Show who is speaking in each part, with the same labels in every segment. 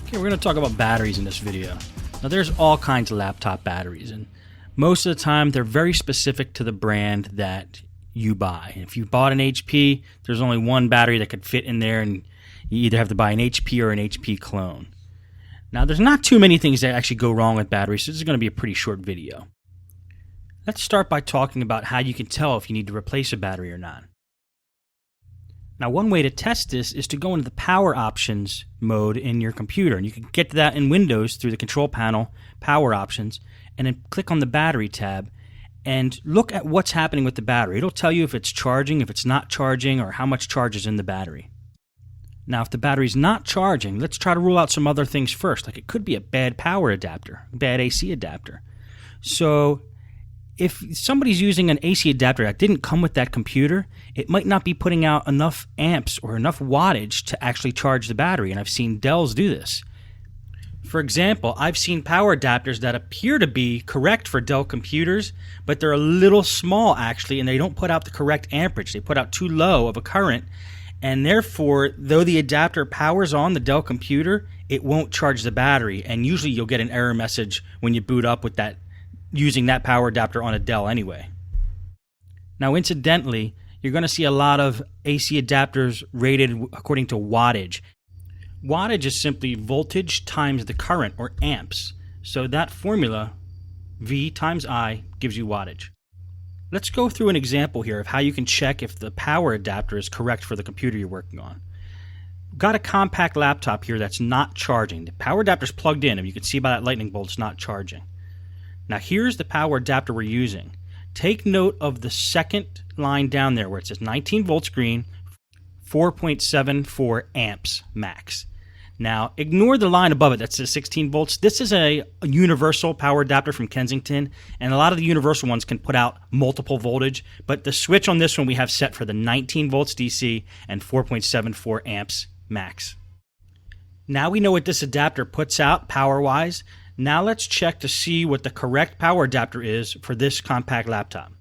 Speaker 1: Okay, we're going to talk about batteries in this video. Now there's all kinds of laptop batteries, and most of the time they're very specific to the brand that you buy. If you bought an HP, there's only one battery that could fit in there, and you either have to buy an HP or an HP clone. Now there's not too many things that actually go wrong with batteries, so this is going to be a pretty short video. Let's start by talking about how you can tell if you need to replace a battery or not. Now, one way to test this is to go into the power options mode in your computer. And you can get to that in Windows through the control panel, power options, and then click on the battery tab and look at what's happening with the battery. It'll tell you if it's charging, if it's not charging, or how much charge is in the battery. Now, if the battery's not charging, let's try to rule out some other things first. Like it could be a bad power adapter, bad AC adapter. So if somebody's using an AC adapter that didn't come with that computer, it might not be putting out enough amps or enough wattage to actually charge the battery, and I've seen Dells do this. For example, I've seen power adapters that appear to be correct for Dell computers, but they're a little small actually, and they don't put out the correct amperage. They put out too low of a current, and therefore, though the adapter powers on the Dell computer, it won't charge the battery, and usually you'll get an error message when you boot up with that, using that power adapter on a Dell anyway. Now incidentally, you're going to see a lot of AC adapters rated according to wattage. Wattage is simply voltage times the current, or amps. So that formula, V times I, gives you wattage. Let's go through an example here of how you can check if the power adapter is correct for the computer you're working on. Got a compact laptop here that's not charging. The power adapter's plugged in, and you can see by that lightning bolt it's not charging. Now here's the power adapter we're using. Take note of the second line down there where it says 19 volts green, 4.74 amps max. Now ignore the line above it that says 16 volts. This is a universal power adapter from Kensington, and a lot of the universal ones can put out multiple voltage, but the switch on this one we have set for the 19 volts DC and 4.74 amps max. Now we know what this adapter puts out power-wise. Now let's check to see what the correct power adapter is for this compact laptop.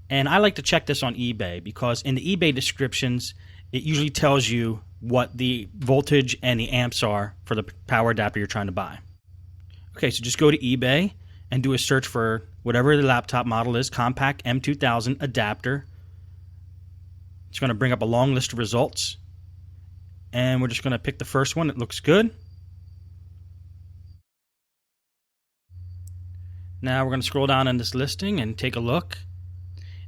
Speaker 1: And I like to check this on eBay because in the eBay descriptions, it usually tells you what the voltage and the amps are for the power adapter you're trying to buy. Okay, so just go to eBay and do a search for whatever the laptop model is, compact M2000 adapter. It's going to bring up a long list of results. And we're just going to pick the first one that looks good. Now we're going to scroll down on this listing and take a look.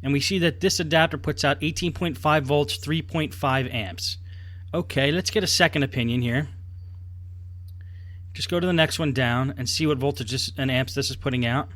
Speaker 1: And we see that this adapter puts out 18.5 volts, 3.5 amps. Okay, let's get a second opinion here. Just go to the next one down and see what voltage and amps this is putting out.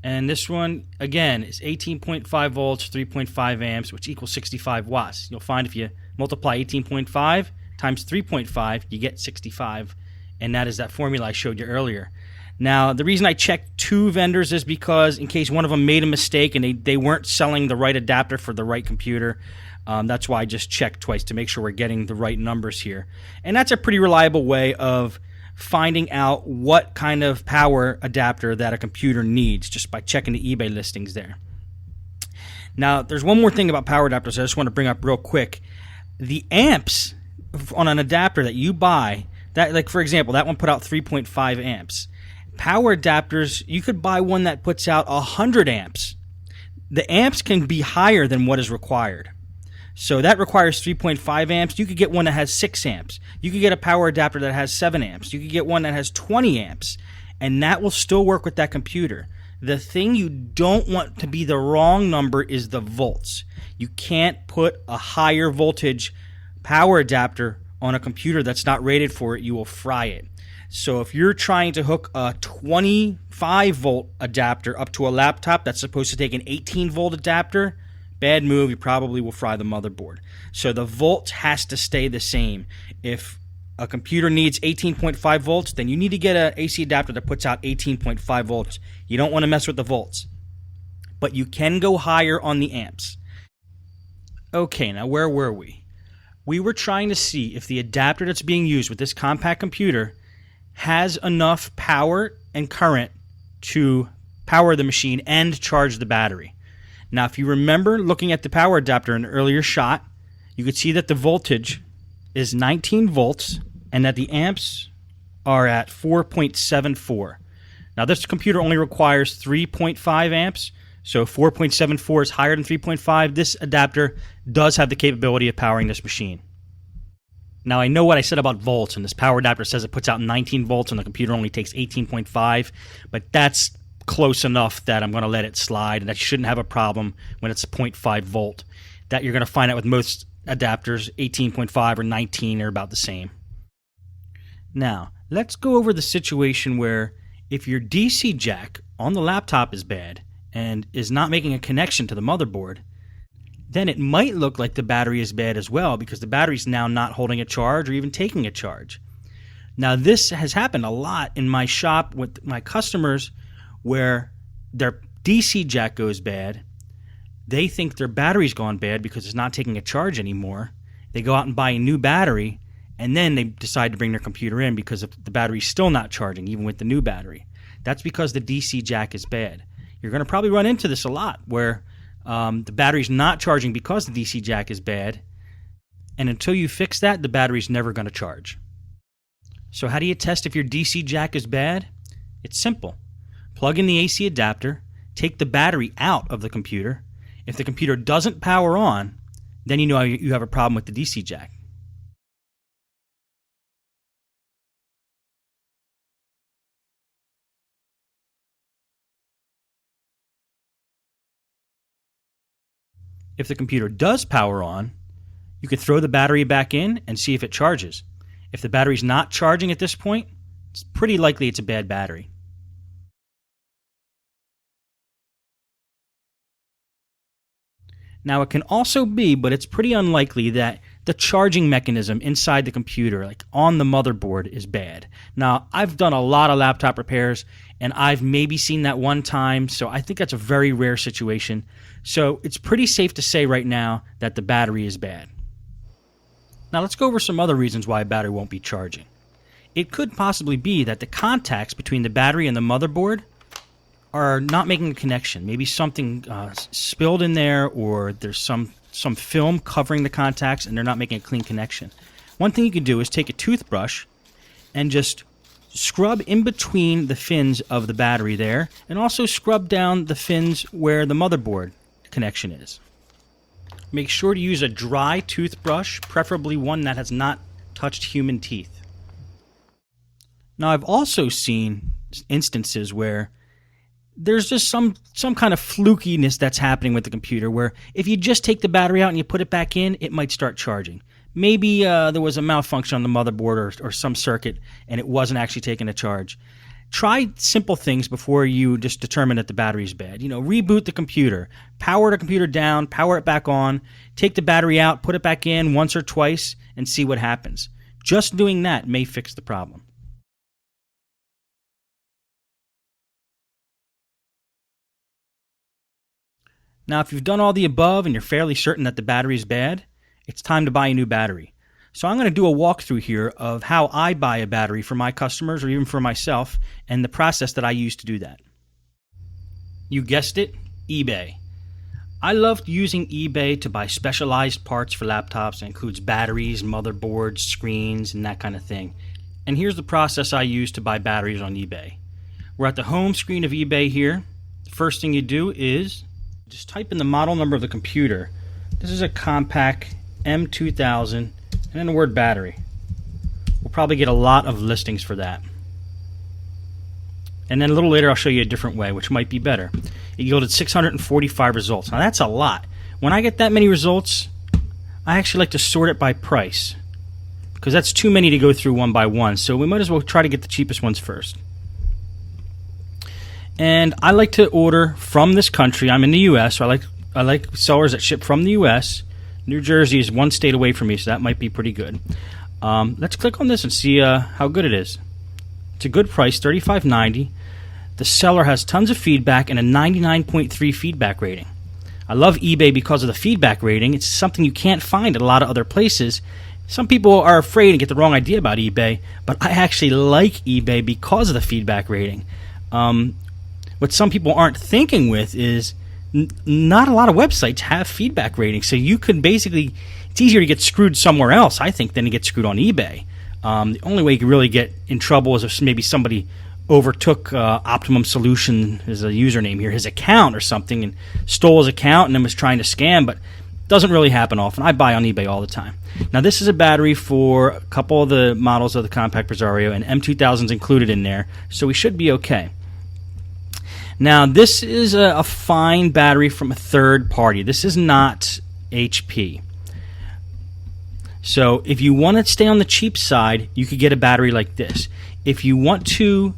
Speaker 1: And this one, again, is 18.5 volts, 3.5 amps, which equals 65 watts. You'll find if you multiply 18.5 times 3.5, you get 65. And that is that formula I showed you earlier. Now, the reason I checked two vendors is because in case one of them made a mistake and they weren't selling the right adapter for the right computer, that's why I just checked twice to make sure we're getting the right numbers here. And that's a pretty reliable way of finding out what kind of power adapter that a computer needs just by checking the eBay listings there. Now, there's one more thing about power adapters I just want to bring up real quick. The amps on an adapter that you buy, that, like for example, that one put out 3.5 amps. Power adapters, you could buy one that puts out 100 amps. The amps can be higher than what is required. So that requires 3.5 amps. You could get one that has 6 amps. You could get a power adapter that has 7 amps. You could get one that has 20 amps. And that will still work with that computer. The thing you don't want to be the wrong number is the volts. You can't put a higher voltage power adapter on a computer that's not rated for it. You will fry it. So if you're trying to hook a 25 volt adapter up to a laptop that's supposed to take an 18 volt adapter, bad move. You probably will fry the motherboard. So the volts has to stay the same. If a computer needs 18.5 volts, then you need to get an AC adapter that puts out 18.5 volts. You don't want to mess with the volts. But you can go higher on the amps. Okay, now where were we? We were trying to see if the adapter that's being used with this compact computer has enough power and current to power the machine and charge the battery. Now, if you remember looking at the power adapter in an earlier shot, you could see that the voltage is 19 volts and that the amps are at 4.74. Now this computer only requires 3.5 amps, so 4.74 is higher than 3.5. This adapter does have the capability of powering this machine. Now I know what I said about volts, and this power adapter says it puts out 19 volts and the computer only takes 18.5, but that's close enough that I'm going to let it slide, and that you shouldn't have a problem when it's 0.5 volt. That you're going to find out with most adapters, 18.5 or 19 are about the same. Now, let's go over the situation where if your DC jack on the laptop is bad and is not making a connection to the motherboard, then it might look like the battery is bad as well because the battery's now not holding a charge or even taking a charge. Now, this has happened a lot in my shop with my customers where their DC jack goes bad. They think their battery's gone bad because it's not taking a charge anymore. They go out and buy a new battery, and then they decide to bring their computer in because the battery's still not charging, even with the new battery. That's because the DC jack is bad. You're going to probably run into this a lot, where the battery's not charging because the DC jack is bad, and until you fix that, the battery's never going to charge. So how do you test if your DC jack is bad? It's simple. Plug in the AC adapter, take the battery out of the computer. If the computer doesn't power on, then you know you have a problem with the DC jack. If the computer does power on, you can throw the battery back in and see if it charges. If the battery's not charging at this point, it's pretty likely it's a bad battery. Now, it can also be, but it's pretty unlikely, that the charging mechanism inside the computer, like on the motherboard, is bad. Now, I've done a lot of laptop repairs, and I've maybe seen that one time, so I think that's a very rare situation. So it's pretty safe to say right now that the battery is bad. Now, let's go over some other reasons why a battery won't be charging. It could possibly be that the contacts between the battery and the motherboard are not making a connection. Maybe something spilled in there, or there's some film covering the contacts and they're not making a clean connection. One thing you can do is take a toothbrush and just scrub in between the fins of the battery there, and also scrub down the fins where the motherboard connection is. Make sure to use a dry toothbrush, preferably one that has not touched human teeth. Now, I've also seen instances where there's just some kind of flukiness that's happening with the computer, where if you just take the battery out and you put it back in, it might start charging. Maybe there was a malfunction on the motherboard or some circuit, and it wasn't actually taking a charge. Try simple things before you just determine that the battery's bad. Reboot the computer, power the computer down, power it back on, take the battery out, put it back in once or twice, and see what happens. Just doing that may fix the problem. Now, if you've done all the above and you're fairly certain that the battery is bad, it's time to buy a new battery. So I'm going to do a walkthrough here of how I buy a battery for my customers or even for myself, and the process that I use to do that. You guessed it, eBay. I love using eBay to buy specialized parts for laptops. That includes batteries, motherboards, screens, and that kind of thing. And here's the process I use to buy batteries on eBay. We're at the home screen of eBay here. The first thing you do is just type in the model number of the computer. This is a Compaq M2000, and then the word battery. We'll probably get a lot of listings for that. And then a little later I'll show you a different way, which might be better. It yielded 645 results. Now that's a lot. When I get that many results, I actually like to sort it by price, because that's too many to go through one by one, so we might as well try to get the cheapest ones first. And I like to order from this country. I'm in the U.S., so I like sellers that ship from the U.S. New Jersey is one state away from me, so that might be pretty good. Let's click on this and see how good it is. It's a good price, $35.90. The seller has tons of feedback and a 99.3 feedback rating. I love eBay because of the feedback rating. It's something you can't find at a lot of other places. Some people are afraid and get the wrong idea about eBay, but I actually like eBay because of the feedback rating. What some people aren't thinking with is not a lot of websites have feedback ratings, so you could basically it's easier to get screwed somewhere else, I think, than to get screwed on eBay. The only way you can really get in trouble is if maybe somebody overtook Optimum Solution as a username here, his account or something, and stole his account and then was trying to scam, but it doesn't really happen often. I buy on eBay all the time. Now, this is a battery for a couple of the models of the Compact Presario, and M2000 is included in there, so we should be okay. Now, this is a fine battery from a third party. This is not HP. So if you want to stay on the cheap side, you could get a battery like this. If you want to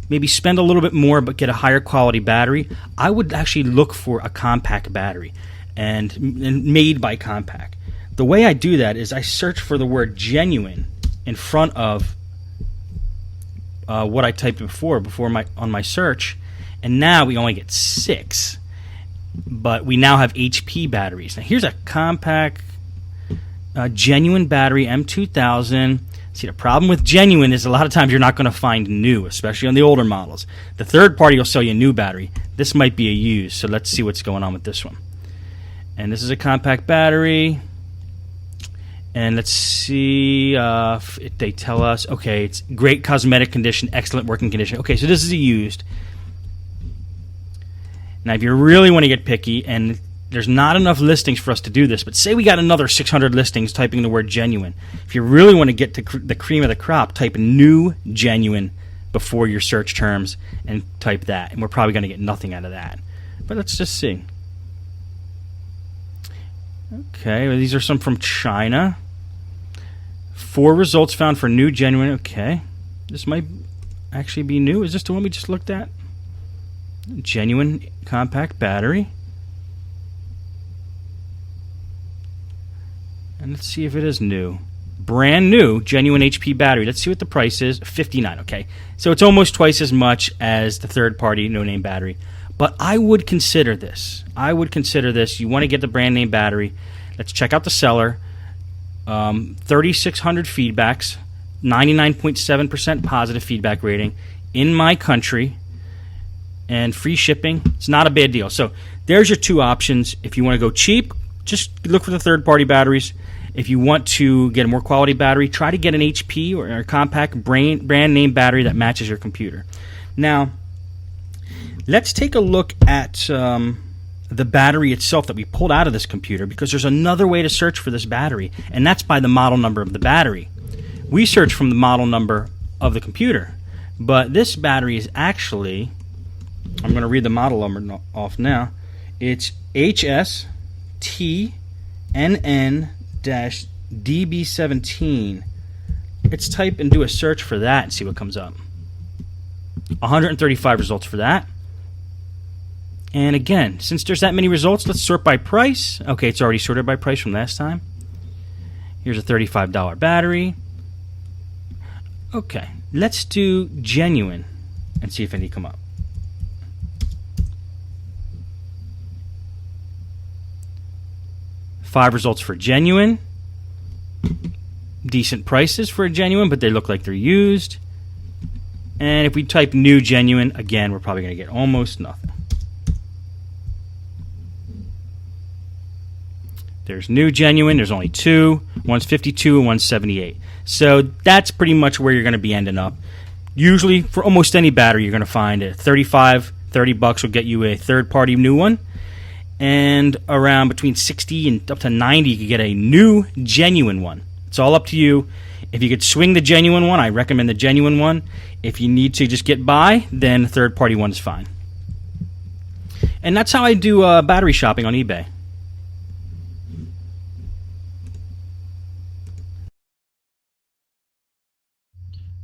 Speaker 1: maybe spend a little bit more but get a higher quality battery, I would actually look for a compact battery and made by Compact. The way I do that is I search for the word genuine in front of what I typed before on my search, and now we only get 6. But we now have HP batteries. Now here's a compact genuine battery, M2000. See, the problem with genuine is a lot of times you're not going to find new, especially on the older models. The third party will sell you a new battery. This might be a used, so let's see what's going on with this one. And this is a compact battery. And let's see if they tell us, okay, it's great cosmetic condition, excellent working condition. Okay, so this is a used. Now, if you really want to get picky, and there's not enough listings for us to do this, but say we got another 600 listings typing the word genuine. If you really want to get to the cream of the crop, type new genuine before your search terms and type that, and we're probably going to get nothing out of that. But let's just see. Okay, well, these are some from China. 4 results found for new genuine. Okay, this might actually be new. Is this the one we just looked at? Genuine compact battery. And let's see if it is new. Brand new, genuine HP battery. Let's see what the price is. $59, okay. So it's almost twice as much as the third-party no-name battery. But I would consider this. I would consider this. You want to get the brand name battery. Let's check out the seller. 3,600 feedbacks, 99.7% positive feedback rating in my country, and free shipping. It's not a bad deal. So there's your 2 options. If you want to go cheap, just look for the third-party batteries. If you want to get a more quality battery, try to get an HP or a compact brand name battery that matches your computer. Now, let's take a look at the battery itself that we pulled out of this computer, because there's another way to search for this battery, and that's by the model number of the battery. We search from the model number of the computer, but this battery is actually, I'm going to read the model number off now. It's HSTNN-DB17. Let's type and do a search for that and see what comes up. 135 results for that. And again, since there's that many results, let's sort by price. Okay, it's already sorted by price from last time. Here's a $35 battery. Okay, let's do genuine and see if any come up. Five results for genuine. Decent prices for a genuine, but they look like they're used. And if we type new genuine, again, we're probably going to get almost nothing. There's new genuine. There's only 2. One's 52 and one's 78. So that's pretty much where you're going to be ending up. Usually, for almost any battery, you're going to find it. $35, $30 will get you a third-party new one. And around between 60 and up to 90, you can get a new genuine one. It's all up to you. If you could swing the genuine one, I recommend the genuine one. If you need to just get by, then the third-party one is fine. And that's how I do battery shopping on eBay.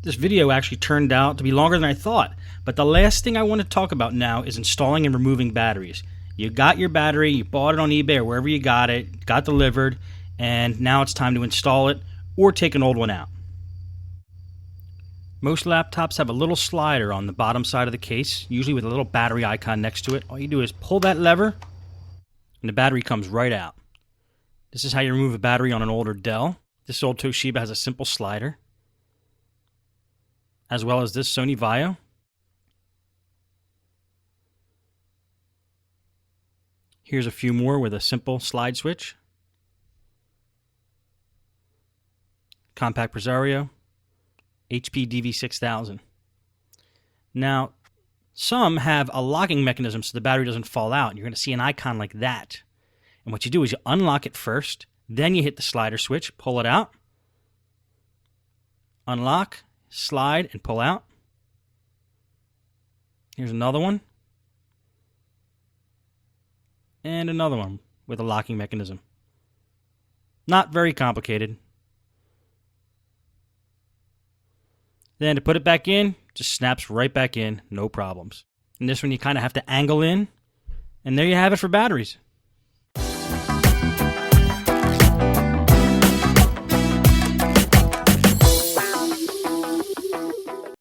Speaker 1: This video actually turned out to be longer than I thought. But the last thing I want to talk about now is installing and removing batteries. You got your battery, you bought it on eBay or wherever you got it, got delivered, and now it's time to install it or take an old one out. Most laptops have a little slider on the bottom side of the case, usually with a little battery icon next to it. All you do is pull that lever, and the battery comes right out. This is how you remove a battery on an older Dell. This old Toshiba has a simple slider, as well as this Sony Vaio. Here's a few more with a simple slide switch. compact Presario, HP DV6000. Now, some have a locking mechanism so the battery doesn't fall out. You're going to see an icon like that. And what you do is you unlock it first, then you hit the slider switch, pull it out, unlock, slide, and pull out. Here's another one. And another one with a locking mechanism. Not very complicated. Then to put it back in, just snaps right back in, no problems. And this one you kind of have to angle in. And there you have it for batteries.